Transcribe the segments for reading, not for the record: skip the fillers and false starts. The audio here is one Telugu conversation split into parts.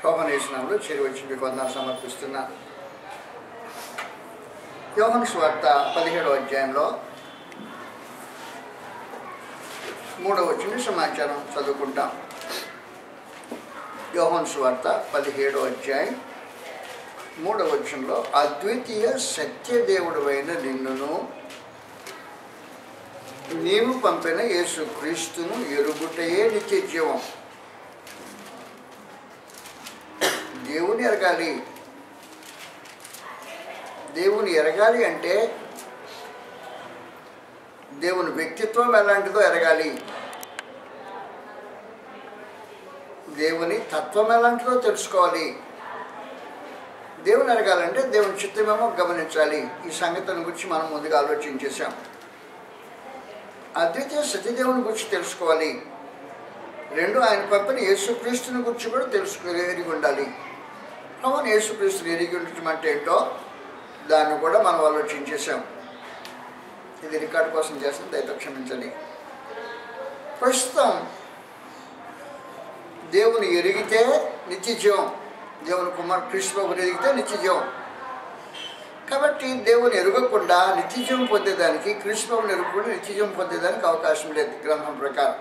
ప్రభువైన యేసు నామములో చేరి వచ్చి మీకు వందనాలు సమర్పిస్తున్నాను. యోహాను సువార్త 17వ అధ్యాయంలో 3వ వచనం సమాచారం చదువుకుంటాం. యోహాను సువార్త 17వ అధ్యాయం 3వ వచనంలో, అద్వితీయ సత్యదేవుడైన నిన్నును నీవు పంపిన యేసుక్రీస్తును ఎరుగుటయే నిత్య జీవం. దేవుని ఎరగాలి. దేవుని ఎరగాలి అంటే దేవుని వ్యక్తిత్వం ఎలాంటిదో ఎరగాలి, దేవుని తత్వం ఎలాంటిదో తెలుసుకోవాలి. దేవుని ఎరగాలంటే దేవుని చిత్తమేమో గమనించాలి. ఈ సంగతిని గురించి మనం ముందుగా ఆలోచించేసాం. అద్వితీయ సత్యదేవుని గురించి తెలుసుకోవాలి. 2, ఆయన పంపిన యేసుక్రీస్తుని గురించి కూడా ఎరిగి ఉండాలి. అవును, యేసుక్రీస్తుని ఎరిగి ఉండటం అంటే ఏంటో దాన్ని కూడా మనం ఆలోచించేసాం. ఇది రికార్డు కోసం చేసిన దయతో క్షమించండి. ప్రస్తుతం దేవుని ఎరిగితే నిత్య జీవం, దేవుని కుమార్ క్రీస్తు ప్రభువుని ఎరిగితే నిత్య జీవం. కాబట్టి దేవుని ఎరగకుండా నిత్య జీవం పొందేదానికి, క్రీస్తు ప్రభువుని ఎరగకుండా నిత్య జీవం పొందేదానికి అవకాశం లేదు గ్రంథం ప్రకారం.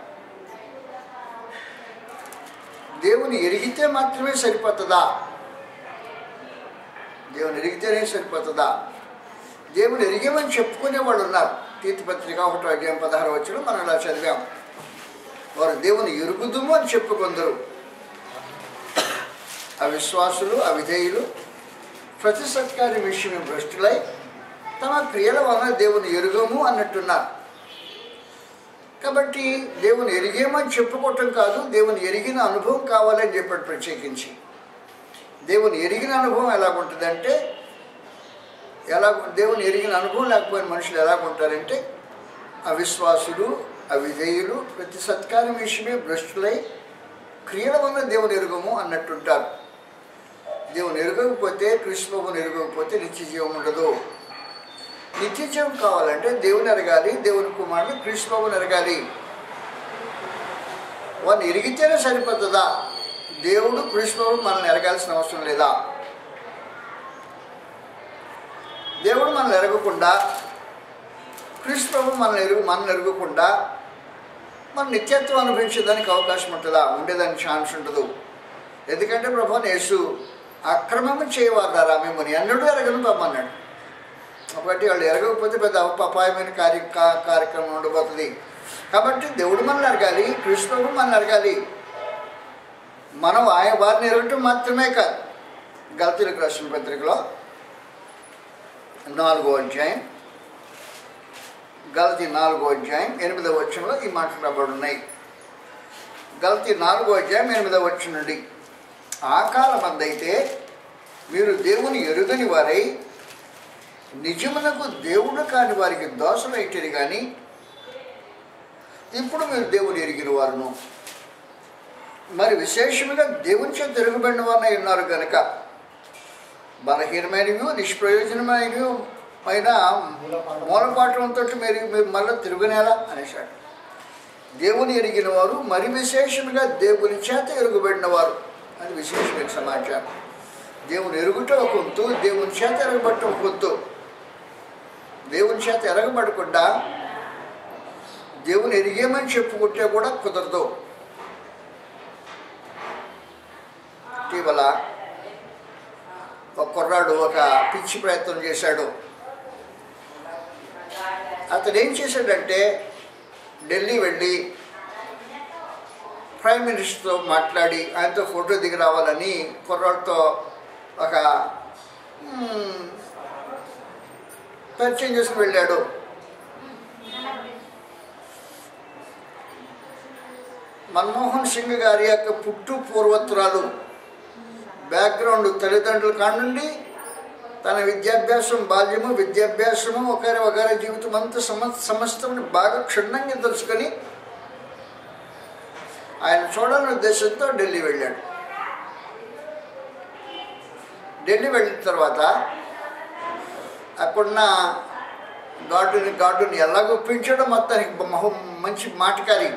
దేవుని ఎరిగితే మాత్రమే సరిపోతుందా? దేవుని ఎరిగితేనే సరిపోతుందా? దేవుని ఎరిగేమని చెప్పుకునే వాళ్ళు ఉన్నారు. తీతు పత్రిక 1వ అధ్యాయం 16వ వచనం మనం ఇలా చదివాం. వారు దేవుని ఎరుగుదుము అని చెప్పుకుందరు. అవిశ్వాసులు, అవిధేయులు, ప్రతి సత్కార్య విషయం భ్రష్టులై తమ క్రియల వలన దేవుని ఎరుగము అన్నట్టున్నారు. కాబట్టి దేవుని ఎరిగేమని చెప్పుకోవటం కాదు, దేవుని ఎరిగిన అనుభవం కావాలని చెప్పాడు ప్రత్యేకించి. దేవుని ఎరిగిన అనుభవం ఎలాగుంటుందంటే, దేవుని ఎరిగిన అనుభవం లేకపోయిన మనుషులు ఎలాగుంటారంటే అవిశ్వాసులు, అవిధేయులు, ప్రతి సత్కార్యం విషయమే భ్రష్టులై క్రియల వలన దేవుని ఎరుగము అన్నట్టుంటారు. దేవుని ఎరగకపోతే, కృష్ణబాబుని ఎరగకపోతే నిత్య జీవం ఉండదు. నిత్య జీవం కావాలంటే దేవుని ఎరగాలి, దేవుని కుమారుడు కృష్ణబాబుని ఎరగాలి. వాడిని ఎరిగితేనే సరిపోతుందా? దేవుడు కృష్ణబాబు మనల్ని ఎరగాల్సిన అవసరం లేదా? దేవుడు మనల్ని ఎరగకుండా, కృష్ణబాబు మనల్ని ఎరగకుండా మన నిత్యత్వం అనుభవించేదానికి అవకాశం ఉంటుందా? ఉండేదానికి ఛాన్స్ ఉండదు. ఎందుకంటే ప్రభువైన యేసు అక్రమము చేయవారా మిమ్మల్ని ఎన్నడూ ఎరగను పమ్మన్నాడు. కాబట్టి వాళ్ళు ఎరగకపోతే పెద్ద అపాయమైన కార్యక్రమం ఉండబోతుంది. కాబట్టి దేవుడు మనల్ని ఎరగాలి, కృష్ణుడు మనల్ని ఎరగాలి. మనం వారిని ఎరగటం మాత్రమే కాదు. గలతీయులకు రాసిన పత్రికలో 4వ అధ్యాయం, గలతీ 4వ అధ్యాయం 8వ వచనంలో ఈ మాటలు రాబడి ఉన్నాయి. గలతీ 4వ అధ్యాయం 8వ వచనం నుండి, ఆ కాలమందైతే మీరు దేవుని ఎరుగని వారై నిజమునకు దేవుడు కాని వారికి దోషమైంటిరి కానీ ఇప్పుడు మీరు దేవుని ఎరిగిన వారును, మరి విశేషముగా దేవుని చేత తిరగబడిన వారినై ఉన్నారు కనుక బలహీనమైనవి, నిష్ప్రయోజనమైనవి అయిన మూలపాఠంతో మీరు మళ్ళీ తిరుగునేలా అనేసాడు. దేవుని ఎరిగిన వారు మరి విశేషముగా దేవుని చేత ఎరుగుబడిన వారు అని విశేషమైన సమాచారం. దేవుని ఎరుగుట ఒక వంతు, దేవుని చేత ఎరగబడటం ఒక వంతు. దేవుని చేత ఎరగబడకుండా దేవుని ఎరిగేమని చెప్పుకుంటే కూడా కుదరదు. ఇటీవల ఒక కుర్రాడు ఒక పిచ్చి ప్రయత్నం చేశాడు. అతను ఏం చేశాడంటే ఢిల్లీ వెళ్ళి ప్రైమ్ మినిస్టర్తో మాట్లాడి ఆయనతో ఫోటో దిగి రావాలని కుర్రాడితో ఒక పరిచయం చేసుకుని వెళ్ళాడు. మన్మోహన్ సింగ్ గారి యొక్క పుట్టు పూర్వత్రాలు, బ్యాక్గ్రౌండ్, తల్లిదండ్రుల కానుండి తన విద్యాభ్యాసం, బాల్యము, విద్యాభ్యాసము, ఒకరి జీవితం అంతా సమస్తం బాగా క్షుణ్ణంగా తెలుసుకొని ఆయన చూడాలనే ఉద్దేశంతో ఢిల్లీ వెళ్ళాడు. ఢిల్లీ వెళ్ళిన తర్వాత అక్కడున్న గార్డుని ఎలాగ ఒప్పించాడో మొత్తానికి మంచి మాటకారి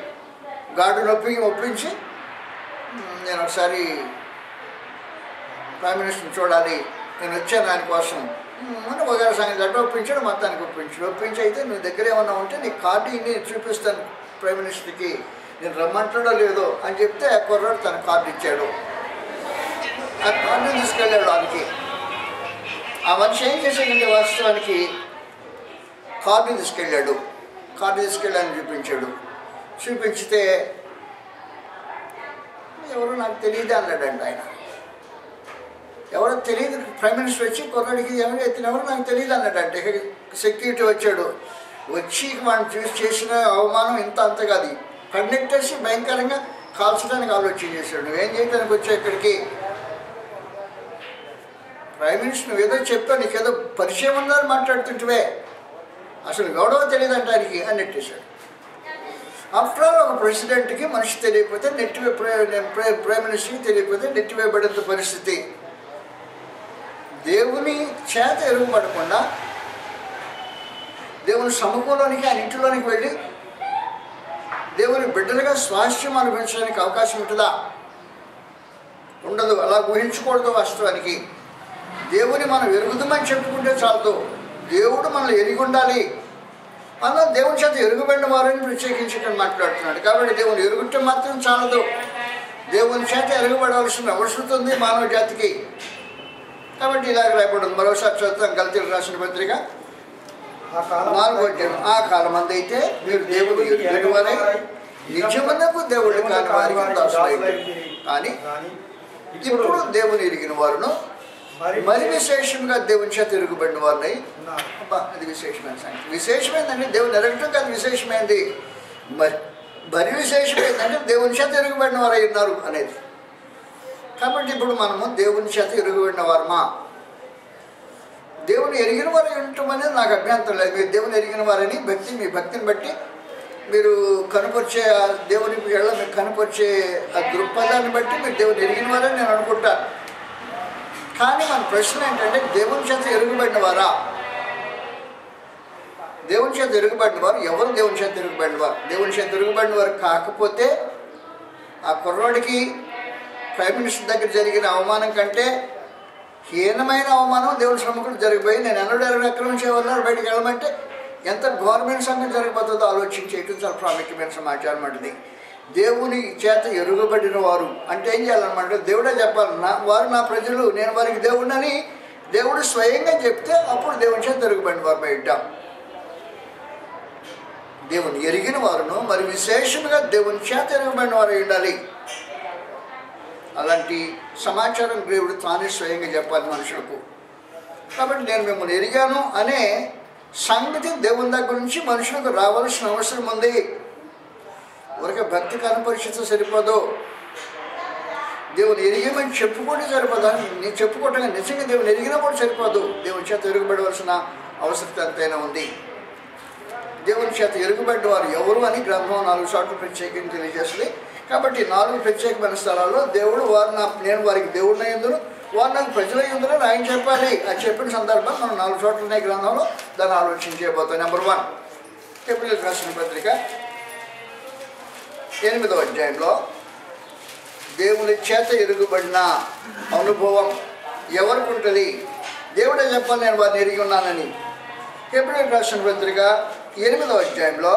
గార్డుని ఒప్పించి నేను ఒకసారి ప్రైమ్ మినిస్టర్ని చూడాలి, నేను వచ్చాను ఆయన కోసం అని వగైరా సంగతి అట్లా ఒప్పించాడు. మొత్తానికి ఒప్పించి అయితే నువ్వు దగ్గర ఏమన్నా ఉంటే నీ కార్డు నేను చూపిస్తాను ప్రైమ్ మినిస్టర్కి, నేను రమ్మంటాడో లేదో అని చెప్తే ఆ కుర్రాడు తన కార్డు ఇచ్చాడు. ఆ కార్డుని తీసుకెళ్ళాడు వానికి. ఆ మనిషి ఏం చేశాడంటే వాస్తవానికి కార్డు తీసుకెళ్ళాలని చూపించితే ఎవరో నాకు తెలియదు అన్నాడంట ఆయన. ఎవరో తెలియదు, ప్రైమ్ మినిస్టర్ వచ్చి కుర్రాడికి ఎవరో నాకు తెలియదు అన్నాడంటే. సెక్యూరిటీ వచ్చాడు, వచ్చి వాడిని చూసి చేసిన అవమానం ఇంత అంత కాదు, కండక్టర్స్ భయంకరంగా కాల్చడానికి ఆలోచన చేశాడు. నువ్వేం చేయడానికి వచ్చావు ఇక్కడికి? ప్రైమ్ మినిస్టర్ నువ్వేదో చెప్పావు, నీకేదో పరిచయం ఉందని మాట్లాడుతుంటివే, అసలు ఎవడో తెలియదు అంటానికి అని నెట్టేశాడు. ఆఫ్టర్ ఆల్ ఒక ప్రెసిడెంట్కి మనిషి తెలియకపోతే ప్రైమ్ మినిస్టర్కి తెలియకపోతే నెట్టివేయబడేంత పరిస్థితి. దేవుని చేత ఎరుగుపడకుండా దేవుని సమూహంలోనికి ఆయన ఇంటిలోనికి వెళ్ళి దేవుని బిడ్డలుగా స్వాస్థ్యం అనుభవించడానికి అవకాశం ఉంటుందా? ఉండదు. అలా ఊహించకూడదు. వాస్తవానికి దేవుని మనం ఎరుగుదామని చెప్పుకుంటే చాలదు, దేవుడు మనల్ని ఎరిగి ఉండాలి. అలా దేవుని చేత ఎరుగుబడిన వారని ప్రత్యేకించి ఇక్కడ మాట్లాడుతున్నాడు. కాబట్టి దేవుని ఎరుగుంటే మాత్రం చాలదు, దేవుని చేత ఎరుగుబడవలసిన అవసరం ఉంది మానవ జాతికి. కాబట్టి ఇలాగ రాయబడింది. మరోసారి చదువుతాం గలతీయులకు రాసిన పత్రిక 4వ అధ్యాయం. ఆ కాలం అందైతే మీరు దేవుడు ఎరుగని వారై నిజమునకు దేవుడు కాని వారికి దాసులైంది, కానీ ఇప్పుడు దేవుని ఎరిగిన వారును మరి విశేషంగా దేవుని చేత ఎరుగుబడిన వారిని. అది విశేషమైన సంగతి. విశేషమైందంటే దేవుని ఎరగటం కాదు, విశేషమైంది. మరి విశేషమైందంటే దేవుని చేత ఎరుగుబడిన వారు అయి ఉన్నారు అనేది. కాబట్టి ఇప్పుడు మనము దేవుని చేత ఎరుగుబడిన వారమా? దేవుని ఎరిగిన వారు ఉండటం అనేది నాకు అభ్యంతరం లేదు. మీరు దేవుని ఎరిగిన వారని మీ భక్తిని బట్టి మీరు కనుపరిచే దేవుని మీకు కనుపరిచే ఆ దృక్పథాన్ని బట్టి మీరు దేవుని ఎరిగిన వారని నేను అనుకుంటాను. కానీ మన ప్రశ్న ఏంటంటే దేవుని చేత ఎరుగుబడిన వారా? దేవుని చేత ఎరుగుబడిన వారు ఎవరు? దేవుని చేత ఎరుగుబడిన వారు. దేవుని చేత ఎరుగుబడిన వారు కాకపోతే ఆ కుర్రాడికి ప్రైమ్ మినిస్టర్ దగ్గర జరిగిన అవమానం కంటే హీనమైన అవమానం దేవుని సముఖంలో జరిగిపోయి నేను ఎన్నడూ ఆక్రమించే వాళ్ళు బయటకు వెళ్ళమంటే ఎంత గవర్నమెంట్ సంఘం జరిగిపోతుందో ఆలోచించేయటం చాలా ప్రాముఖ్యమైన సమాచారం అంటుంది. దేవుని చేత ఎరుగుబడిన వారు అంటే ఏం చేయాలన్నమాట? దేవుడే చెప్పాలి, వారు నా ప్రజలు, నేను వారికి దేవుడినని దేవుడు స్వయంగా చెప్తే అప్పుడు దేవుని చేత ఎరుగుబడిన వారు బయట. దేవుని ఎరిగిన వారును మరి విశేషంగా దేవుని చేత ఎరుగుబడిన వారు ఉండాలి. అలాంటి సమాచారం దేవుడు తానే స్వయంగా చెప్పాలి మనుషులకు. కాబట్టి నేను మిమ్మల్ని ఎరిగాను అనే సంగతి దేవుని దగ్గర నుంచి మనుషులకు రావాల్సిన అవసరం ఉంది. ఊరికే భక్తి కనపరిచితే సరిపోదు, దేవుని ఎరిగమని చెప్పుకుంటే సరిపోదు. నేను చెప్పుకోవటం నిజంగా దేవుని ఎరిగినప్పుడు సరిపోదు, దేవుని చేత ఎరుగుబడవలసిన అవసరం ఎంతైనా ఉంది. దేవుని చేత ఎరుగుబడ్డ వారు ఎవరు అని గ్రంథం 4 చోట్ల ప్రత్యేకంగా తెలియజేస్తుంది. కాబట్టి 4 ప్రత్యేకమైన స్థలాల్లో దేవుడు నేను వారికి దేవుడిని ఎందును, వారు నాకు ప్రజల ఎందును ఆయన చెప్పాలి. అది చెప్పిన సందర్భం మనం 4 చోట్ల ఉన్నాయి గ్రంథంలో. దాన్ని ఆలోచించబోతాం. నెంబర్ 1 హెబ్రీయులకు రాసిన పత్రిక 8వ అధ్యాయంలో దేవుని చేత ఎరుగుబడిన అనుభవం ఎవరికి ఉంటుంది? దేవుడే చెప్పాలి నేను వారిని ఎరిగి ఉన్నానని. హెబ్రీయులకు రాసిన పత్రిక 8వ అధ్యాయంలో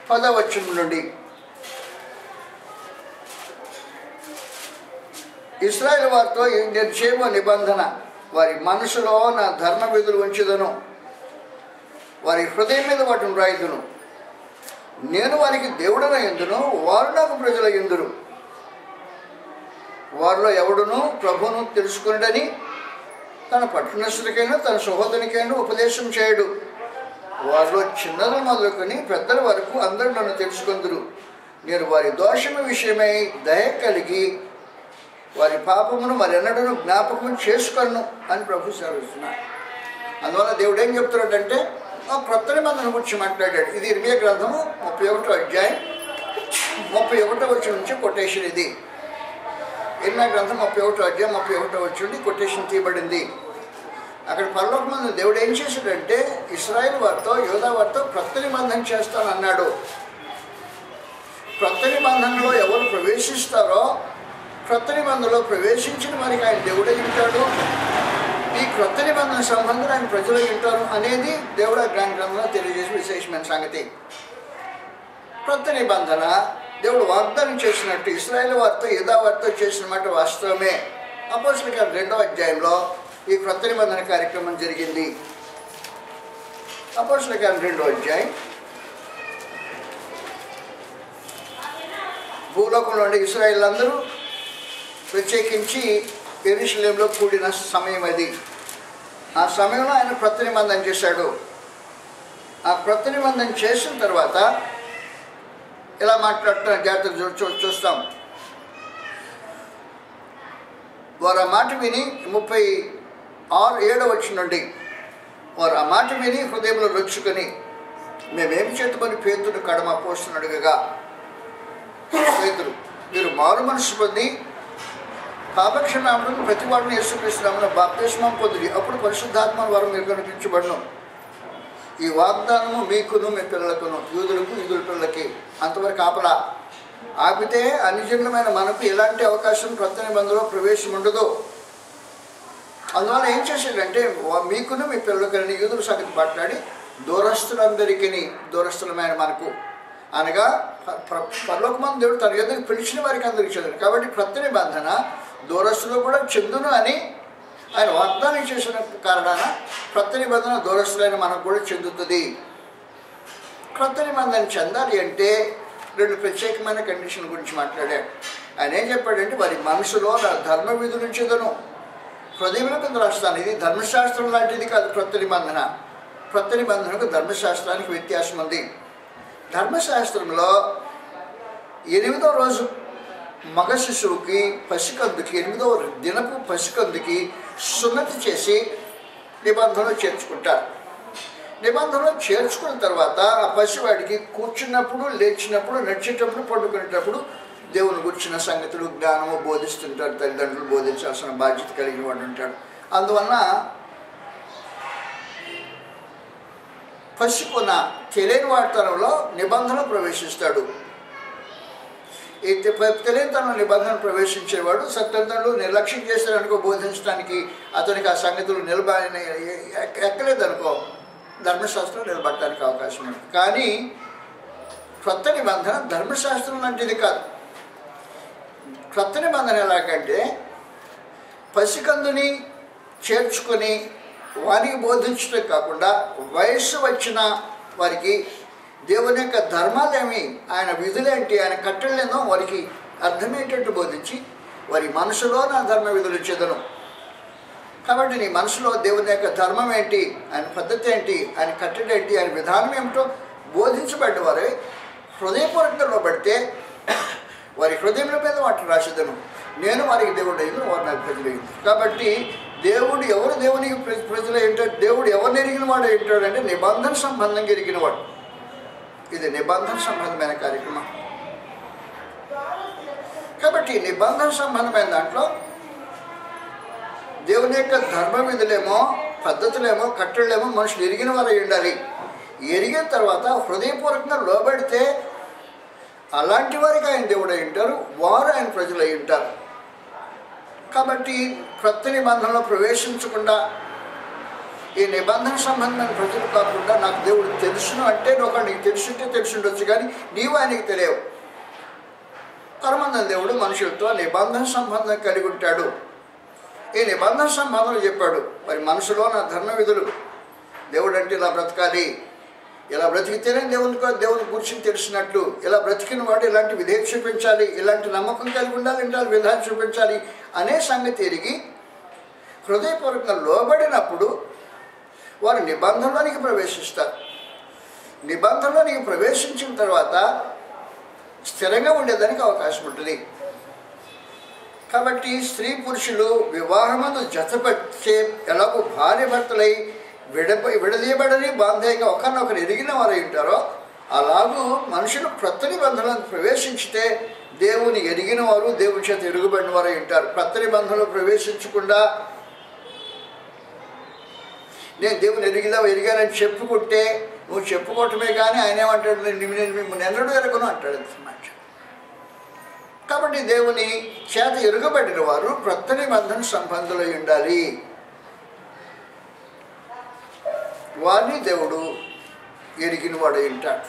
10వ వచనం నుండి ఇశ్రాయేలు వారితో నేను చేయబో నిబంధన, వారి మనసులో నా ధర్మ విధులు ఉంచుదను, వారి హృదయం మీద వాటిని రాయుదును, నేను వారికి దేవుడన ఎందును, వారు నాకు ప్రజల ఎందురు. వారిలో ఎవడును ప్రభువును తెలుసుకున్నాడని తన పట్టణస్థుడికైనా తన సహోదరునికైనా ఉపదేశం చేయడు. వారిలో చిన్నలు మొదలుకొని పెద్దల వరకు అందరూ నన్ను తెలుసుకుందరు. నేను వారి దోషము విషయమై దయ కలిగి వారి పాపమును మరెన్నడూ జ్ఞాపకం చేసుకొను అని ప్రభు సెలవిస్తున్నాడు. అందువల్ల దేవుడు ఏం చెప్తున్నాడంటే క్రొత్త నిబంధన గురించి మాట్లాడాడు. ఇది ఇర్మియా గ్రంథము 31వ అధ్యాయం 31వ వచనం నుంచి కొటేషన్. ఇది ఇర్మియా గ్రంథం 31వ అధ్యాయం 31వ వచనం నుండి కొటేషన్ తీయబడింది. అక్కడ పరలోకమందు దేవుడు ఏం చేశాడంటే ఇశ్రాయేలు వారితో యోధా వారితో క్రొత్త నిబంధన చేస్తానన్నాడు. క్రొత్త నిబంధనలో ఎవరు ప్రవేశిస్తారో క్రొత్త నిబంధనలో ప్రవేశించిన వారికి ఆయన దేవుడై ఉంటాడు. ఈ క్రొత్త నిబంధన సంబంధం ఆయన ప్రజలు ఉంటారు అనేది దేవుడు గ్రంథంలో తెలియజేసి విశేషమైన సంగతి. క్రొత్త నిబంధన దేవుడు వాగ్దానం చేసినట్టు ఇశ్రాయేలు వారితో యూదా వారితో చేసిన మాట వాస్తవమే. అపోస్తలుల కార్యం 2వ అధ్యాయంలో ఈ క్రొత్త నిబంధన కార్యక్రమం జరిగింది. అపోస్తలుల కార్యం 2వ అధ్యాయం భూలోకంలో ఉండే ఇశ్రాయేలులందరూ ప్రత్యేకించి యెరూషలేములో కూడిన సమయం అది. ఆ సమయంలో ఆయన క్రొత్త నిబంధన చేశాడు. ఆ క్రొత్త నిబంధన చేసిన తర్వాత ఇలా మాట్లాడుతున్న జాగ్రత్తగా చూస్తాం. వారు ఆ మాట విని 36-7 వచ్చిన నుండి వారు ఆ మాట విని హృదయంలో రొచ్చుకొని మేమేమి చేతమని పేతురు కడమ పోస్తున్నాడుగా, పేతురు మీరు మారు మనసు పొంది పాపక్షమాపణకు ప్రతి వాడిని యేసుక్రీస్తునామమున బాప్తిస్మం పొంది అప్పుడు పరిశుద్ధాత్మ వరం మీరు కనిపించబడును. ఈ వాగ్దానము మీకును మీ పిల్లలకును, యూదులకు యూదుల పిల్లలకి. అంతవరకు ఆపితే అన్యజనులమైన మనకు ఎలాంటి అవకాశం క్రొత్త నిబంధనలో ప్రవేశం ఉండదు. అందువల్ల ఏం చేశాడంటే మీకును మీ పిల్లలకని యూదుల సంగతి మాట్లాడి దూరస్తులందరికీ, దూరస్తులమైన మనకు అనగా పరలోకమందు దేవుడు తన యొద్దకు పిలిచిన వారికి అందరికీ చెందును. కాబట్టి క్రొత్త నిబంధన దూరస్తులు కూడా చెందును అని ఆయన వాగ్దానం చేసిన కారణాన క్రొత్త నిబంధన దూరస్తులైన మనకు కూడా చెందుతుంది. క్రొత్త నిబంధన చెందాలి అంటే 2 ప్రత్యేకమైన కండిషన్ గురించి మాట్లాడాడు. ఆయన ఏం చెప్పాడంటే వారి మనసులో నా ధర్మ విధులు చెందును, హృదయంలో కింద రాస్తాను. ఇది ధర్మశాస్త్రం లాంటిది కాదు క్రొత్త నిబంధన. క్రొత్త నిబంధనకు ధర్మశాస్త్రానికి వ్యత్యాసం ఉంది. ధర్మశాస్త్రంలో 8వ రోజు మగ శిశువుకి పసికందుకి 8వ దినపు పసికందుకి సున్నతి చేసి నిబంధనలో చేర్చుకుంటారు. నిబంధనలో చేర్చుకున్న తర్వాత ఆ పసివాడికి కూర్చున్నప్పుడు, లేచినప్పుడు, నడిచేటప్పుడు, పండుకునేటప్పుడు దేవుని గురించిన సంగతులు జ్ఞానము బోధిస్తుంటారు. తల్లిదండ్రులు బోధించాల్సిన బాధ్యత కలిగిన వాడు ఉంటాడు. అందువలన పసికొన తెలియని వాడితనంలో నిబంధన ప్రవేశిస్తాడు. ఈ తెలియని తన నిబంధన ప్రవేశించేవాడు తల్లిదండ్రులు నిర్లక్ష్యం చేశారనుకో బోధించడానికి, అతనికి ఆ సంగతులు ఎక్కలేదనుకో ధర్మశాస్త్రం నిలబడటానికి అవకాశం ఉంది. కానీ క్రొత్త నిబంధన ధర్మశాస్త్రం లాంటిది కాదు. క్రొత్త నిబంధన ఎలాగంటే పసికందుని చేర్చుకొని వారికి బోధించడం కాకుండా వయస్సు వచ్చిన వారికి దేవుని యొక్క ధర్మాలేమి, ఆయన విధులేంటి, ఆయన కట్టడలేదో వారికి అర్థమయ్యేటట్టు బోధించి వారి మనసులో నా ధర్మ విధులు చెదను. కాబట్టి నీ మనసులో దేవుని యొక్క ధర్మం ఏంటి, ఆయన పద్ధతి ఏంటి, ఆయన కట్టడి ఏంటి, ఆయన విధానం ఏమిటో బోధించబడ్డవారే హృదయపూర్వకంగా లోబడితే వారి హృదయంలో మీద వాటిని రాసేదను. నేను వారికి దేవుడు అయింది, వారు నాకు ప్రజలు అయింది. కాబట్టి దేవుడు ఎవరు దేవునికి ప్రజలు ఏంటంటే దేవుడు ఎవరిని ఎరిగిన వాడు ఏంటాడంటే నిబంధన సంబంధంగా ఎరిగిన వాడు. ఇది నిబంధన సంబంధమైన కార్యక్రమం. కాబట్టి నిబంధన సంబంధమైన దాంట్లో దేవుని యొక్క ధర్మ విధులేమో, పద్ధతులేమో, కట్టడలేమో మనుషులు ఎరిగిన వారు అయి ఉండాలి. ఎరిగిన తర్వాత హృదయపూర్వకంగా లోబడితే అలాంటి వారికి ఆయన దేవుడు అయి ఉంటారు, వారు ఆయన ప్రజలు అయి ఉంటారు. కాబట్టి క్రొత్త నిబంధనలో ప్రవేశించకుండా ఈ నిబంధన సంబంధమైన ప్రజలు కాకుండా నాకు దేవుడు తెలుసును అంటే ఒక నీకు తెలుసుంటే తెలుసుండొచ్చు, కానీ నీవు ఆయనకి తెలియవు. పరమందం దేవుడు మనుషులతో నిబంధన సంబంధం కలిగి ఉంటాడు. ఈ నిబంధన సంబంధం చెప్పాడు మరి మనసులో నా ధర్మ విధులు, దేవుడు అంటే ఇలా బ్రతకాలి, ఇలా బ్రతికితేనే దేవుని గురించి తెలిసినట్లు, ఇలా బ్రతికిన వాడు ఇలాంటి విధేయత చూపించాలి, ఇలాంటి నమ్మకం కలిగి ఉండాలి, ఇలాంటి విధానం చూపించాలి అనే సంగతి ఎరిగి హృదయపూర్వకంగా లోబడినప్పుడు వారు నిబంధనలోనికి ప్రవేశిస్తారు. నిబంధనలోనికి ప్రవేశించిన తర్వాత స్థిరంగా ఉండేదానికి అవకాశం ఉంటుంది. కాబట్టి స్త్రీ పురుషులు వివాహమందు జతపరిచే ఎలాగో భార్య భర్తలై విడదీయబడని బాంధేయంగా ఒకరినొకరు ఎరిగిన వారు ఉంటారో అలాగూ మనుషులు క్రొత్త నిబంధనలను ప్రవేశించితే దేవుని ఎరిగిన వారు, దేవుని చేత ఎరుగుబడిన వారు ఉంటారు. క్రొత్త నిబంధనలు ప్రవేశించకుండా నేను దేవుని ఎరిగానని చెప్పుకుంటే నువ్వు చెప్పుకోవటమే కానీ ఆయన ఏమంటాడు, నేను మిమ్మల్ని ఎన్నడూ ఎరగను అంటాడు. కాబట్టి దేవుని చేత ఎరుగబడిన వారు క్రొత్త నిబంధన సంబంధులై ఉండాలి. వారిని దేవుడు ఎరిగిన వాడు ఉంటాడు.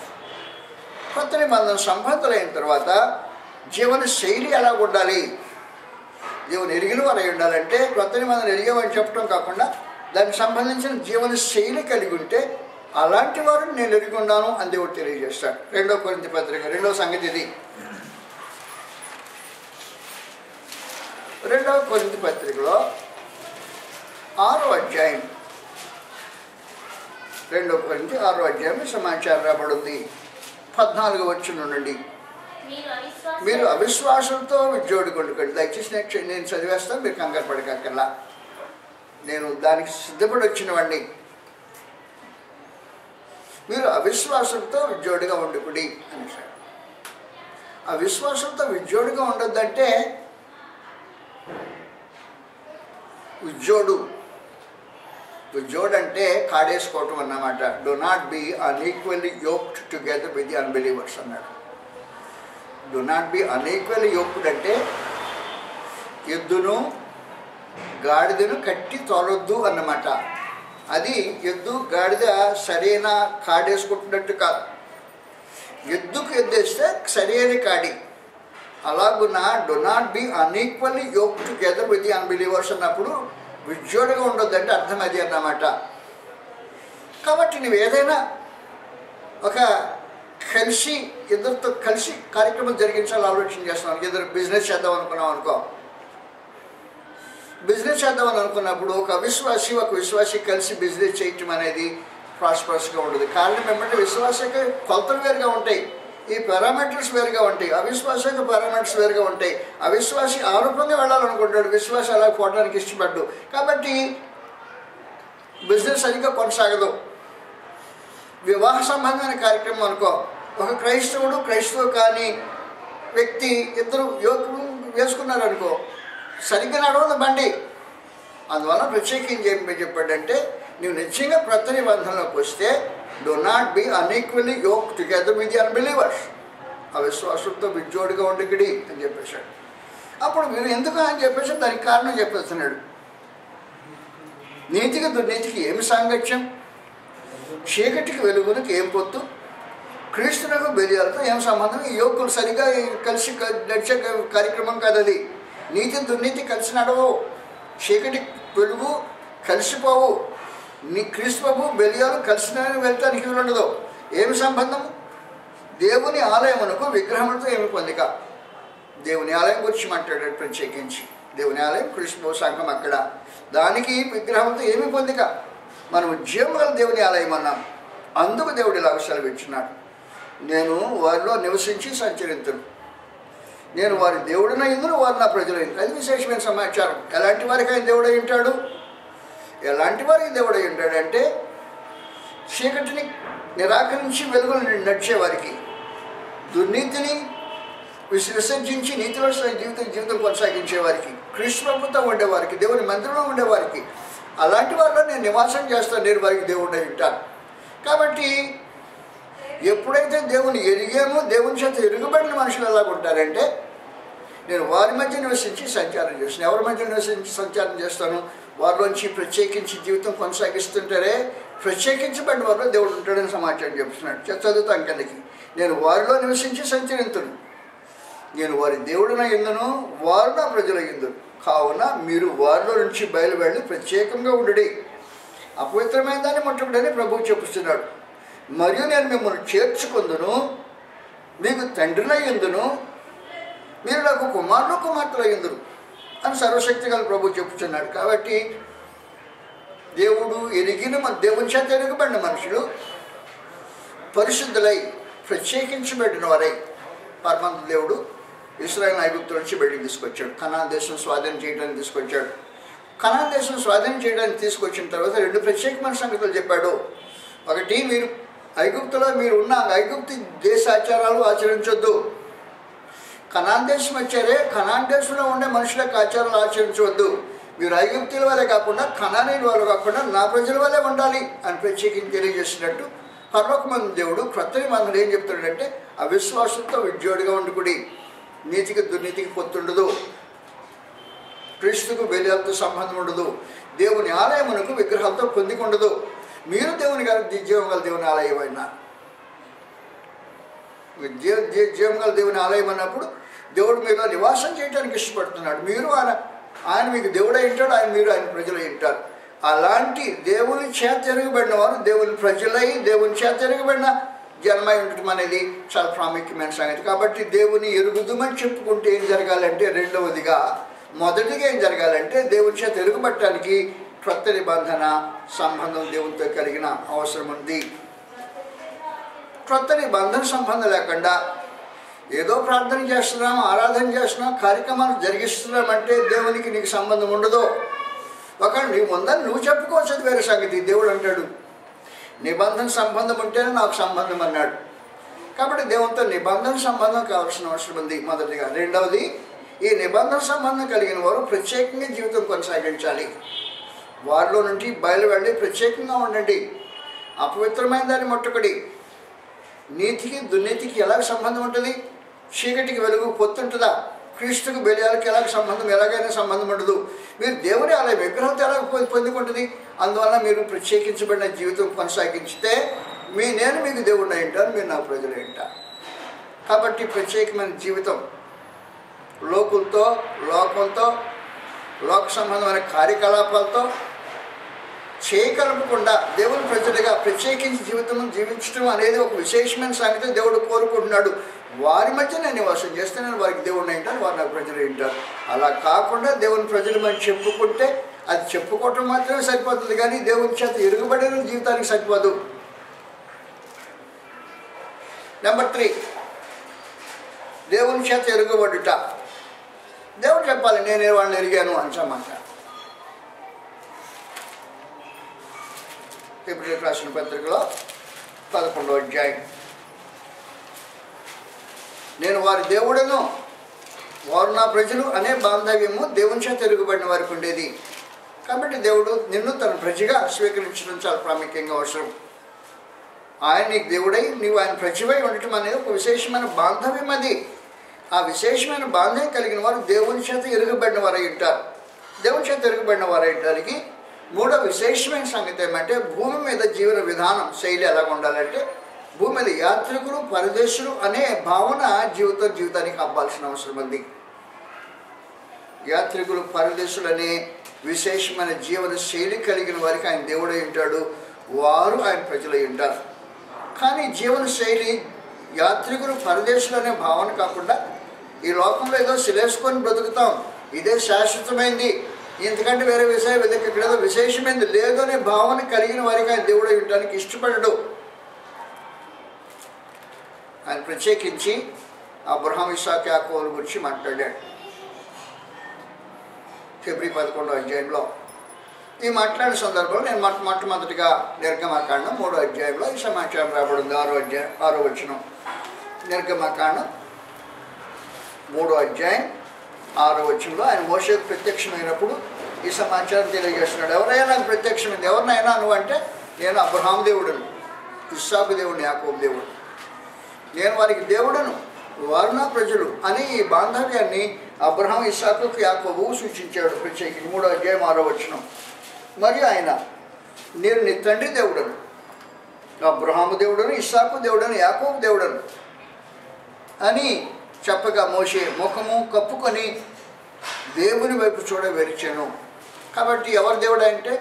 క్రొత్త నిబంధన సంబంధులైన తర్వాత జీవన శైలి ఎలా ఉండాలి? దేవుని ఎరిగిన వారు అయి ఉండాలంటే క్రొత్త నిబంధన ఎరిగేవని చెప్పడం కాకుండా దానికి సంబంధించిన జీవన శైలి కలిగి ఉంటే అలాంటి వారు నేను ఎరిగి ఉన్నాను అని దేవుడు తెలియజేస్తాడు. 2 కొరింథీ పత్రిక 2వ సంగతి ఇది. 2వ కొరింథీ పత్రికలో 6వ అధ్యాయం 2 కొరింథీ 6వ అధ్యాయం సమాచారం రాబడింది. 14వ వచనం నుండి మీరు అవిశ్వాసంతో విజ్జోడుకొండుకోండి. దయచేసి నేను చదివేస్తాను, మీరు కంగారు పడకల్లా. నేను దానికి సిద్ధపడి వచ్చినవాడిని. మీరు అవిశ్వాసంతో విజ్జోడుగా ఉండుకుడి అని. అవిశ్వాసంతో విజ్జోడుగా ఉండొద్దంటే ఉజ్జోడు అంటే కాడేసుకోవటం అన్నమాట. Do not be unequally yoked together with the unbelievers అన్నాడు. Do not be unequally yoked అంటే ఎద్దును గాడిదను కట్టి తోలొద్దు అన్నమాట. అది ఎద్దు గాడిద సరైన కాడేసుకుంటున్నట్టు కాదు. ఎద్దుకు ఎద్దేస్తే సరైన కాడి. అలాగున్న do not be unequally yoked together with the unbelievers అన్నప్పుడు విజ్జోడుగా ఉండొద్దంటే అర్థం అది అన్నమాట. కాబట్టి నువ్వు ఏదైనా ఒక కలిసి ఇద్దరితో కలిసి కార్యక్రమం జరిగించాలని ఆలోచన చేస్తున్నాను. ఇద్దరు బిజినెస్ చేద్దాం అనుకున్నాం అనుకో. బిజినెస్ చేద్దామని అనుకున్నప్పుడు ఒక విశ్వాసి కలిసి బిజినెస్ చేయటం అనేది ప్రాస్పరస్గా ఉండదు. కారణం ఏమంటే విశ్వాసకి కొలతలు వేరుగా ఉంటాయి, ఈ పారామీటర్స్ వేరుగా ఉంటాయి. అవిశ్వాసకి పారామీటర్స్ వేరుగా ఉంటాయి. అవిశ్వాసి ఆరోపంగా వెళ్ళాలనుకుంటాడు, విశ్వాసం అలా పోవడానికి ఇష్టపడ్డు. కాబట్టి బిజినెస్ సరిగ్గా కొనసాగదు. వివాహ సంబంధమైన కార్యక్రమం అనుకో, ఒక క్రైస్తవ కాని వ్యక్తి ఇద్దరు యోగం వేసుకున్నారనుకో, సరిగ్గా నడవదు బండి. అందువల్ల ప్రత్యేకించి ఏం చెప్పాడంటే నువ్వు నిజంగా క్రొత్త నిబంధనలోకి వస్తే do not be unequally yoke together with the unbelievers. అవిశ్వాసంతో విజ్జోడుగా ఉండకిడి అని చెప్పేశాడు. అప్పుడు మీరు ఎందుకు అని చెప్పేసి దానికి కారణం చెప్పేస్తున్నాడు. నీతికి దుర్నీతికి ఏమి సాంగత్యం? చీకటికి వెలుగునికి ఏం పొత్తు? క్రీస్తునకు బెలియాలతో ఏం సంబంధం? ఈ యోగులు సరిగా కలిసి నడిచే కార్యక్రమం కాదు అది. నీతి దుర్నీతి కలిసి నడవు, చీకటి వెలుగు కలిసిపోవు. నీ క్రీస్తు బెలియాలు కలిసి వెళ్తానికి ఉండదు. ఏమి సంబంధం? దేవుని ఆలయమునకు విగ్రహములతో ఏమి పొందిక? దేవుని ఆలయం గురించి మాట్లాడాడు ప్రత్యేకించి. దేవుని ఆలయం క్రీస్తు సంఘం అక్కడ, దానికి విగ్రహంతో ఏమి పొందిక? మనం జీవగల దేవుని ఆలయం అన్నాం. అందుకు దేవుడు ఇలా సెలవిచ్చున్నాడు, నేను వారిలో నివసించి సంచరింతును, నేను వారి దేవుడిన ఇందును వారు నా ప్రజలైంది. అది విశేషమైన సమాచారం. ఎలాంటి వారికి ఆయన దేవుడై ఉంటాడు? ఎలాంటి వారికి దేవుడై ఉంటాడంటే చీకటిని నిరాకరించి వెలుగును నడిచేవారికి, దుర్నీతిని విసర్జించి నీతిలో జీవితం కొనసాగించేవారికి, క్రీస్తు ప్రభుతో ఉండేవారికి, దేవుని మందిరంలో ఉండేవారికి, అలాంటి వారిలో నేను నివాసం చేస్తాను, నేను వారికి దేవుడై ఉంటాను. కాబట్టి ఎప్పుడైతే దేవుని ఎరిగామో, దేవుని చేత ఎరుగుబడిన మనుషులు ఎలాగ ఉంటారంటే నేను వారి మధ్య నివసించి సంచారం చేస్తాను. ఎవరి మధ్య నివసించి సంచారం చేస్తాను? వారిలోంచి ప్రత్యేకించి జీవితం కొనసాగిస్తుంటారే, ప్రత్యేకించబడిన వారిలో దేవుడు ఉంటాడని సమాచారం చెప్తున్నాడు. చదువుతాం కిందకి. నేను వారిలో నివసించి సంచరింతును, నేను వారి దేవుడిన ఇందును, వారు నా ప్రజల ఇందును. కావున మీరు వారిలో నుంచి బయలువెళ్ళి ప్రత్యేకంగా ఉండుడి, అపవిత్రమైన దాన్ని ముట్టకుడని ప్రభువు చెప్పుస్తున్నాడు. మరియు నేను మిమ్మల్ని చేర్చుకుందును, మీకు తండ్రినై ఇందును, మీరు నాకు కుమార్తెలై ఇందురు అని సర్వశక్తి గల ప్రభువు చెప్పుచున్నాడు. కాబట్టి దేవుడు దేవుని చేత ఎరుగబడిన మనుషులు పరిశుద్ధులై ప్రత్యేకించబడిన వారై, పరమంత దేవుడు ఇశ్రాయేలు ఐగుప్తు నుంచి బయటికి తీసుకొచ్చాడు. కనాన్ దేశం స్వాధీనం చేయడానికి తీసుకొచ్చాడు. కనాన్ దేశం స్వాధీనం చేయడానికి తీసుకొచ్చిన తర్వాత 2 ప్రత్యేకమైన సంగతులు చెప్పాడు. ఒకటి, మీరు ఐగుప్తులో ఉన్న ఐగుప్తు దేశ ఆచారాలు ఆచరించొద్దు. కనాన్ దేశం వచ్చారే, కనాన్ దేశంలో ఉండే మనుషుల యొక్క ఆచారాలు ఆచరించవద్దు. మీరు ఐగుప్తుల వల్లే కాకుండా, కనానీయుల వల్ల కాకుండా నా ప్రజల వల్లే ఉండాలి అని ప్రత్యేకించి తెలియజేసినట్టు పరలోకమందు దేవుడు క్రొత్త నిబంధనలు ఏం చెప్తాడంటే అవిశ్వాసంతో విజ్జోడిగా ఉండుకుడి. నీతికి దుర్నీతికి పొత్తుండదు, క్రీస్తుకు బెలియాలతో సంబంధం ఉండదు, దేవుని ఆలయమునకు విగ్రహాలతో పొందిక ఉండదు. మీరు దేవుని గారి జీవం గల దేవుని ఆలయం అయినా, జీవం గల దేవుని ఆలయం అన్నప్పుడు దేవుడు మీలో నివాసం చేయడానికి ఇష్టపడుతున్నాడు. మీరు ఆయన మీకు దేవుడై ఉంటాడు, మీరు ఆయన ప్రజలై ఉంటారు. అలాంటి దేవుని చేత ఎరగబడిన వారు దేవుని ప్రజలై దేవుని చేత ఎరగబడిన జన్మై ఉండటం అనేది చాలా ప్రాముఖ్యమైన సంగతి. కాబట్టి దేవుని ఎరుగుదమని చెప్పుకుంటే ఏం జరగాలంటే, రెండవదిగా మొదటిగా ఏం జరగాలంటే దేవుని చేత ఎరుగుబట్టడానికి క్రొత్త నిబంధన సంబంధం దేవునితో కలిగిన అవసరం ఉంది. క్రొత్త నిబంధన సంబంధం లేకుండా ఏదో ప్రార్థన చేస్తున్నాం, ఆరాధన చేస్తున్నాం, కార్యక్రమాలు జరిగిస్తున్నామంటే దేవునికి నీకు సంబంధం ఉండదు. ఒకవేళ నీవు ఉందని నువ్వు చెప్పుకోవచ్చు, అది వేరే సంగతి. దేవుడు అంటాడు నిబంధన సంబంధం ఉంటేనే నాకు సంబంధం అన్నాడు. కాబట్టి దేవునితో నిబంధన సంబంధం కావాల్సిన అవసరం ఉంది మొదటిగా. రెండవది, ఈ నిబంధన సంబంధం కలిగిన వారు ప్రత్యేకంగా జీవితం కొనసాగించాలి. వారిలో నుండి బయలు వెళ్ళి ప్రత్యేకంగా ఉండండి. అపవిత్రమైన దాన్ని ముట్టకుడి. నీతికి దుర్నీతికి ఎలాగ సంబంధం ఉంటుంది? చీకటికి వెలుగు పొత్తుంటుందా? క్రీస్తుకు బెలియాలకి ఎలాగ సంబంధం? ఎలాగైనా సంబంధం ఉండదు. మీరు దేవుని ఆలయ విగ్రహంతో ఎలాగ పొందుకుంటుంది? అందువల్ల మీరు ప్రత్యేకించబడిన జీవితం కొనసాగించితే నేను మీకు దేవుడిని ఉంటాను, మీరు నా ప్రజలు ఉంటారు. కాబట్టి ప్రత్యేకమైన జీవితం లోకంతో లోక సంబంధమైన కార్యకలాపాలతో చేయకలపకుండా దేవుని ప్రజలుగా ప్రత్యేకించి జీవించడం అనేది ఒక విశేషమైన సంగతి దేవుడు కోరుకుంటున్నాడు. వారి మధ్య నేను నివాసం చేస్తే నేను వారికి దేవుడిని ఉంటాను, వారు నాకు ప్రజలు ఉంటారు. అలా కాకుండా దేవుని ప్రజలు మనం చెప్పుకుంటే అది చెప్పుకోవటం మాత్రమే సరిపోతుంది, కానీ దేవుని చేత ఎరుగుబడిన జీవితానికి సరిపోదు. నెంబర్ 3, దేవుని చేత ఎరుగుబడుట. దేవుడు చెప్పాలి నేను వాళ్ళని ఎరిగాను అంచమాట. హెబ్రీయులకు రాసిన పత్రికలో 11వ అధ్యాయం, నేను వారి దేవుడను వారు నా ప్రజలు అనే బాంధవ్యము దేవుని చేత ఎరుగుబడిన వారికి ఉండేది. కాబట్టి దేవుడు నిన్ను తన ప్రజగా స్వీకరించడం చాలా ప్రాముఖ్యంగా అవసరం. ఆయన నీకు దేవుడై నీవు ఆయన ప్రజవై ఉండటం అనేది ఒక విశేషమైన బాంధవ్యం. అది ఆ విశేషమైన బాంధవ్యం కలిగిన వారు దేవుని చేత ఎరుగుబడిన వారై ఉంటారు. దేవుని చేత ఎరుగుబడిన వారై ఉండడానికి మూడో విశేషమైన సంగతి ఏమంటే, భూమి మీద జీవన విధానం శైలి ఎలాగ ఉండాలంటే, భూమి మీద యాత్రికులు పరదేశులు అనే భావన జీవితానికి అవ్వాల్సిన అవసరం ఉంది. యాత్రికులు పరదేశులు అనే విశేషమైన జీవన శైలి కలిగిన వారికి ఆయన దేవుడై ఉంటాడు, వారు ఆయన ప్రజలై ఉంటారు. కానీ జీవన శైలి యాత్రికులు పరదేశులు అనే భావన కాకుండా ఈ లోకంలో ఏదో శిలేసుకొని బ్రతుకుతాం, ఇదే శాశ్వతమైంది, ఇంతకంటే వేరే విషయం ఇక్కడేదో విశేషమైనది లేదు అనే భావన కలిగిన వారికి ఆయన దేవుడై ఉండడానికి ఇష్టపడడు. ఆయన ప్రత్యేకించి అబ్రహాం, ఇస్సాకు, యాకోబుల గురించి మాట్లాడాడు. ఫిబ్రవరి 11వ అధ్యాయంలో ఈ మాట్లాడిన సందర్భంలో నేను మొట్టమొదటిగా నిర్గమకాండం 3వ అధ్యాయంలో ఈ సమాచారం రాబడింది. 6వ వచనం, నిర్గమకాండం 3వ అధ్యాయం 6వ వచనంలో ఆయన మోషేకు ప్రత్యక్షమైనప్పుడు ఈ సమాచారం తెలియజేస్తున్నాడు. ఎవరైనా నాకు ప్రత్యక్షమైంది, ఎవరినైనా నువ్వు అంటే, నేను అబ్రహాం దేవుడును, ఇస్సాకు దేవుడిని, యాకోబు దేవుడు, నేను వారికి దేవుడను, వారు నా ప్రజలు అని ఈ బాంధవ్యాన్ని అబ్రహాం, ఇస్సాకు, యాకోబు సూచించాడు ప్రత్యేకించి. 3వ అధ్యాయం 6వ వచనం, మరియు ఆయన నేను నీ తండ్రి దేవుడను, అబ్రహాము దేవుడను, ఇస్సాకు దేవుడను, యాకోబు దేవుడను అని చెప్పగా మోషే ముఖము కప్పుకొని దేవుని వైపు చూడ వెరిచాను. కాబట్టి ఎవరి దేవుడు అంటే,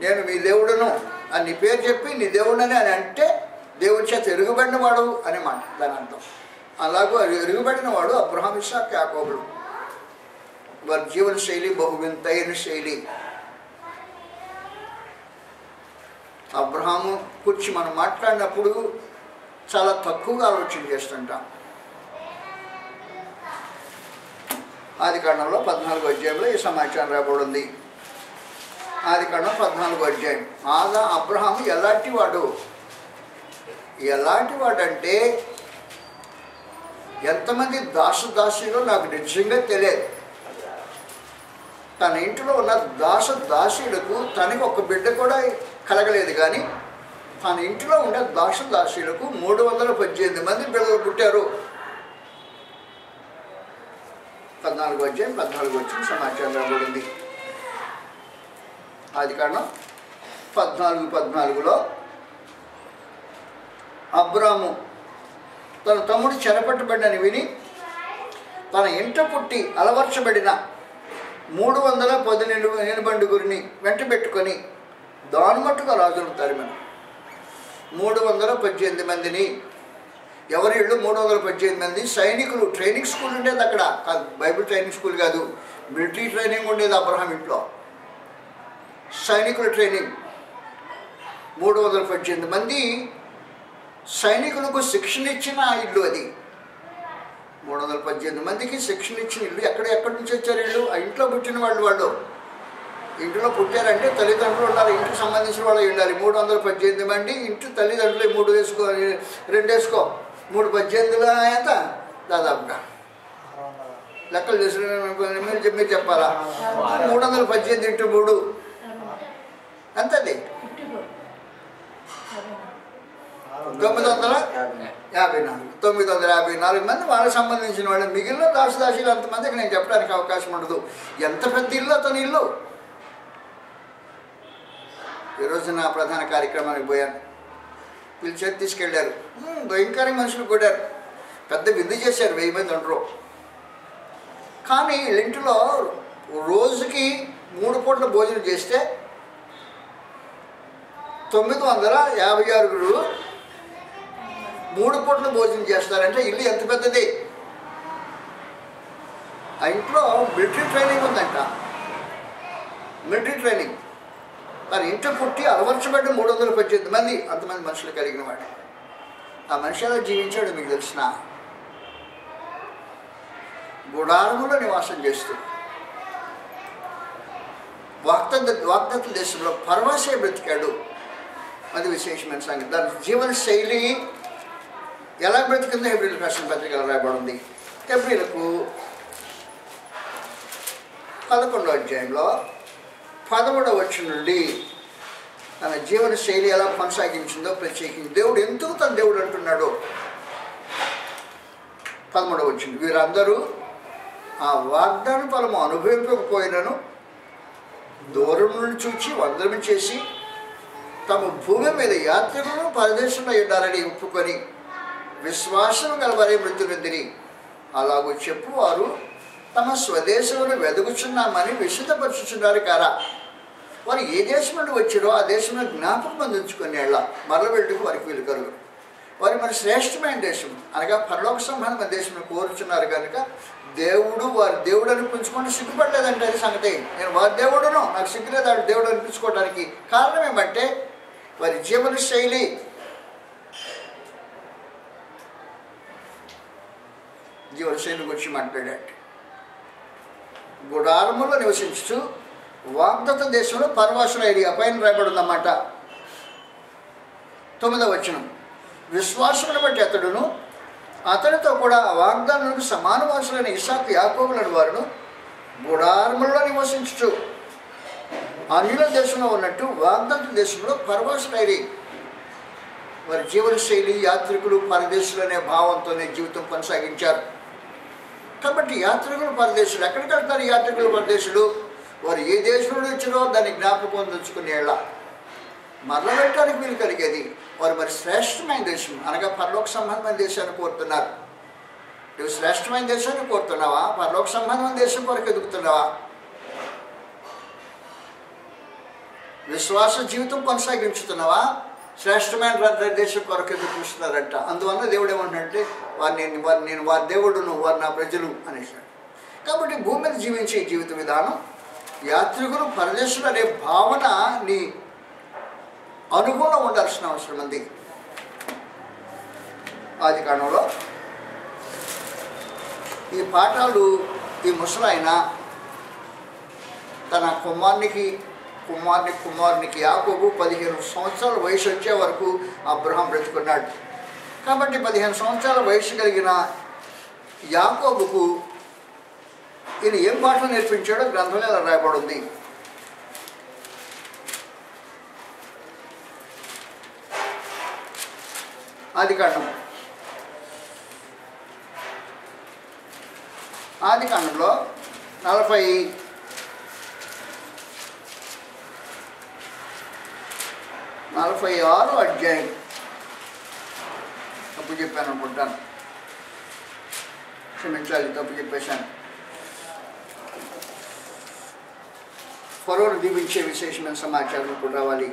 నేను మీ దేవుడను అని నీ పేరు చెప్పి నీ దేవుడని అని అంటే దేవుని చేత ఎరుగుబడిన వాడు అనే మాట దాని అర్థం. అలాగూ ఎరుగుబడిన వాడు అబ్రహాం, ఇస్సాకు, యాకోబులు. వారి జీవన శైలి బహువింతైన శైలి. అబ్రహాము గురించి మనం మాట్లాడినప్పుడు చాలా తక్కువగా ఆలోచన చేస్తుంటాం. ఆదికాండంలో 14వ అధ్యాయంలో ఈ సమాచారం రాబడింది. ఆదికాండం 14వ అధ్యాయం, అబ్రహాము ఎలాంటి వాడంటే ఎంతమంది దాసులో నాకు నిజంగా తెలియదు. తన ఇంట్లో ఉన్న దాసులకు తనకి ఒక బిడ్డ కూడా కలగలేదు, కానీ తన ఇంట్లో ఉన్న దాసులకు 318 మంది పిల్లలు పుట్టారు. 14వ అధ్యాయం 14 వచ్చిన సమాచారం రాబడింది. ఆదికాండం 14:14లో అబ్రాము తన తమ్ముడు చెరపట్టబడినని విని తన ఇంట పుట్టి అలవర్చబడిన 310 ఎనుబండుగురిని వెంట పెట్టుకొని దానిమట్టుగా రాజులను తరిమను. 318 మందిని. ఎవరి ఇళ్ళు? 318 మంది సైనికులు. ట్రైనింగ్ స్కూల్ ఉండేది అక్కడ. బైబిల్ ట్రైనింగ్ స్కూల్ కాదు, మిలిటరీ ట్రైనింగ్ ఉండేది అబ్రహాం ఇంట్లో. సైనికుల ట్రైనింగ్ 318 మంది సైనికులకు శిక్షణ ఇచ్చిన ఇల్లు అది. 318 మందికి శిక్షణ ఇచ్చిన ఇల్లు. ఎక్కడి నుంచి వచ్చారు వీళ్ళు? ఆ ఇంట్లో పుట్టిన వాళ్ళు. ఇంట్లో పుట్టారంటే తల్లిదండ్రులు ఉండాలి, ఇంటికి సంబంధించిన వాళ్ళు ఉండాలి. 318 మంది ఇంటి తల్లిదండ్రులు 3 వేసుకో, 2 వేసుకో, 318 ఎంత దాదాపుగా లెక్కలు చేసిన మీరు చెప్పాలా? 318 ఇంటూ 3 ఎంతది? 954 మంది వాళ్ళకి సంబంధించిన వాళ్ళు. మిగిలిన దాసుదాసీలు అంతమందికి నేను చెప్పడానికి అవకాశం ఉండదు. ఎంత పెద్ద ఇల్లు అతని ఇల్లు. ఈరోజు నా ప్రధాన కార్యక్రమానికి పోయాను. పిలిచేది తీసుకెళ్ళారు. భయంకరంగా మనుషులు కొట్టారు. పెద్ద విందు చేశారు, 1000 మంది ఉండరు. కానీ ఇంటిలో రోజుకి 3 పూట్ల భోజనం చేస్తే 956 3 పూట్ల భోజనం చేస్తారంటే ఇల్లు ఎంత పెద్దది. ఆ ఇంట్లో మిలిటరీ ట్రైనింగ్ ఉందంట. Military training. తన ఇంట్లో పుట్టి అలవర్చబడ్డ 318 మంది, అంతమంది మనుషులు కలిగిన వాడు. ఆ మనిషి ఎలా జీవించాడు మీకు తెలిసిన? గుడారములో నివాసం చేస్తూ వాగ్దత్త దేశంలో పరవాసే బ్రతికాడు. అది విశేషమైన సంగతి. దాని జీవన శైలి ఎలా బ్రతికిందో హెబ్రీయులకు రాసిన పత్రికలో రాయబడింది. హెబ్రీయులకు 11వ అధ్యాయంలో 13వ వచనం నుండి తన జీవన శైలి ఎలా కొనసాగించిందో ప్రత్యేకించి దేవుడు ఎందుకు తన దేవుడు అంటున్నాడో 13వ వచనం. వీరందరూ ఆ వాగ్దాన ఫలము అనుభవింపకపోయినను దూరం నుండి చూచి వందనం చేసి తమ భూమి మీద యాత్రికులను పరదేశంలో ఉండాలని ఒప్పుకొని విశ్వాసం గలవారే మృత్యునొందిరి. అలాగూ చెప్పువారు తమ స్వదేశంలో వెదుగుచున్నామని విశుద్ధపరుచుచున్నారు కారా. వారు ఏ దేశం నుండి వచ్చారో ఆ దేశంలో జ్ఞాపకం అందించుకునేళ్ళ మరల వెళ్ళుకు వారికి వీలు కలుగు. వారు మరి శ్రేష్టమైన దేశం అనగా పరలోక సంబంధమైన దేశం కోరుచున్నారు కనుక దేవుడు వారి దేవుడు అనిపించుకుంటే సిగ్గుపడలేదంటే అది సంగతి. నేను వారి దేవుడును, నాకు సిగ్గులేదు వాడు దేవుడు అనిపించుకోవడానికి. కారణం ఏమంటే వారి జీవన శైలి. జీవనశైలి గురించి మాట్లాడాడు. గుడారములో నివసించు వాగ్దత్త దేశంలో పరవాసుల ఏరియా పైన రాయబడిందన్నమాట. 9వ వచనం. విశ్వాసమును బట్టి అతడును అతనితో కూడా వాగ్దానానికి సమానవాసులైన ఇస్సాకు యాకోబులను వారును గుడారములలో నివసించు అన్యుల దేశంలో ఉన్నట్టు వాగ్దత్త దేశంలో పరవాసులైరి. వారి జీవన శైలి యాత్రికులు పరదేశులు అనే భావంతోనే జీవితం కొనసాగించారు. కాబట్టి యాత్రికులు పరదేశులు ఎక్కడికి వెళ్తారు? యాత్రికులు పరదేశులు వారు ఏ దేశంలో వచ్చారో దాన్ని జ్ఞాపకం తెచ్చుకునేళ్ళ మరల పెట్టడానికి వీలు కలిగేది. వారు మరి శ్రేష్టమైన దేశం అనగా పరలోక సంబంధమైన దేశాన్ని కోరుతున్నారు. నువ్వు శ్రేష్టమైన దేశాన్ని కోరుతున్నావా? పరలోక సంబంధమైన దేశం కొరకు ఎదుగుతున్నావా? విశ్వాస జీవితం కొనసాగించుతున్నావా? శ్రేష్టమైన దేశం కొరకు ఎదురు చూస్తున్నారంట. అందువల్ల దేవుడు ఏమంటాడంటే నేను వారి దేవుడును, వారు నా ప్రజలు అనేసాడు. కాబట్టి భూమి మీద జీవించే జీవిత విధానం యాత్రికులు పరదేశులు అనే భావన నీ అనుగుణంగా ఉండాల్సిన అవసరం ఉంది. ఆది కాలంలో ఈ పాఠాలు ఈ ముసలాయన తన కుమారునికి యాకోబు 15 సంవత్సరాల వయసు వచ్చే వరకు అబ్రహాం బ్రతుకున్నాడు. కాబట్టి 15 సంవత్సరాల వయసు కలిగిన యాకోబుకు ఈయన ఏం పాఠం నేర్పించాడో గ్రంథంలో ఇలా రాయబడింది. ఆదికాండంలో 46 అధ్యాయం. తప్పు చెప్పాను అనుకుంటాను, క్షమించాలి, తప్పు చెప్పేశాను. ఫరోను దీవించే విశేషమైన సమాచారం ఇప్పుడు రావాలి.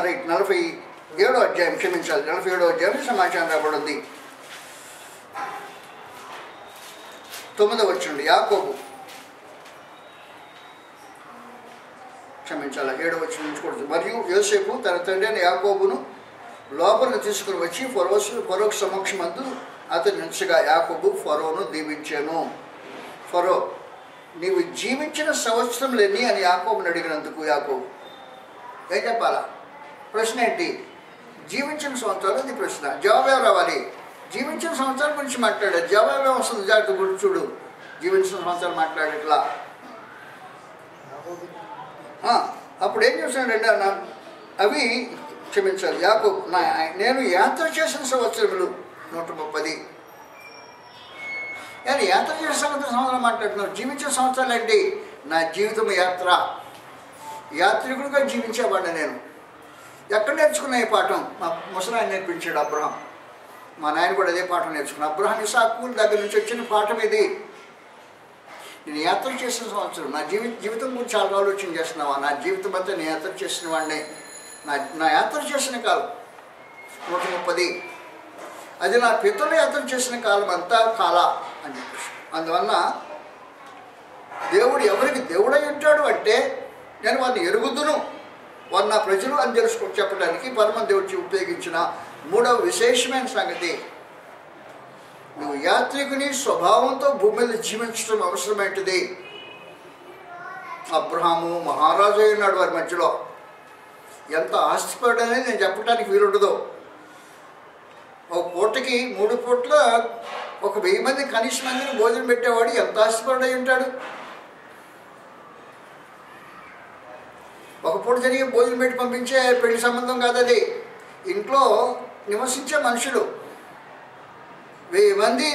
రైట్, 47 అధ్యాయం, క్షమించాలి, 47 అధ్యాయం సమాచారం రాబడింది. 9వ వచనం యాకోబు, క్షమించాలి, 7వ వచనం నుంచి కూడా. మరియు యోసేపు తన తండ్రి అయిన యాకోబును లోపలికి తీసుకుని వచ్చి ఫరో సమక్షమందు అతని నుంచిగా యాకోబు ఫరోను దీవించాను. ఫరో, నీవు జీవించిన సంవత్సరంలేని అని యాకోబుని అడిగినందుకు యాకోబు ఏం చెప్పాలా? ప్రశ్న ఏంటి? జీవించిన సంవత్సరాలు, అది ప్రశ్న. జవాబు ఏం రావాలి? జీవించిన సంవత్సరాల గురించి మాట్లాడారు, జవాబు ఏం వస్తుంది? జాగ్రత్త గురించి చూడు. జీవించిన సంవత్సరాలు మాట్లాడేట్లా. అప్పుడు ఏం చేశాడంటే అవి, క్షమించాలి, యాకోబు, నేను యాత్ర చేసిన సంవత్సరములు 130. నేను యాత్ర చేసిన సంవత్సరం మాట్లాడుతున్నాను. జీవించిన సంవత్సరాలు ఏంటి? నా జీవితం యాత్ర, యాత్రికుడిగా జీవించేవాడిని నేను. ఎక్కడ నేర్చుకున్నా ఈ పాఠం? మా ముసలాయన నేర్పించాడు, అబ్రహాం. మా నాయన కూడా అదే పాఠం నేర్చుకున్నాను. అబ్రహాం ఇస్సాకు దగ్గర నుంచి వచ్చిన పాఠం ఇది. నేను యాత్ర చేసిన సంవత్సరం, నా జీవితం గురించి చాలా ఆలోచన చేస్తున్నావా? నా జీవితం అంతా నేను యాత్ర చేసిన వాడిని. నా యాత్ర చేసిన కాలం 130. అది నా పితరులు యాత్ర చేసిన కాలం అంతా కాలా అని చెప్పేసి. అందువల్ల దేవుడు ఎవరికి దేవుడై ఉంటాడు అంటే నేను వారిని ఎరుగుదును, వారు నా ప్రజలు అని చెప్పడానికి పరమ దేవుడికి ఉపయోగించిన 3వ విశేషమైన సంగతి, నువ్వు యాత్రికుని స్వభావంతో భూమి మీద జీవించడం అవసరమైనది. అబ్రహాము మహారాజు అయి ఉన్నాడు వారి మధ్యలో. ఎంత ఆస్తిపరుడు అనేది నేను చెప్పడానికి వీలుండదు. ఒక పూటకి 3 పూట్ల 1000 మంది, కనీస మందిని భోజనం పెట్టేవాడు ఎంత ఆస్తిపరుడు అయి ఉంటాడు. ఒక పూట జరిగే భోజనం పెట్టి పంపించే పెళ్లి సంబంధం కాదు అది. ఇంట్లో నివసించే మనుషులు 1000 మంది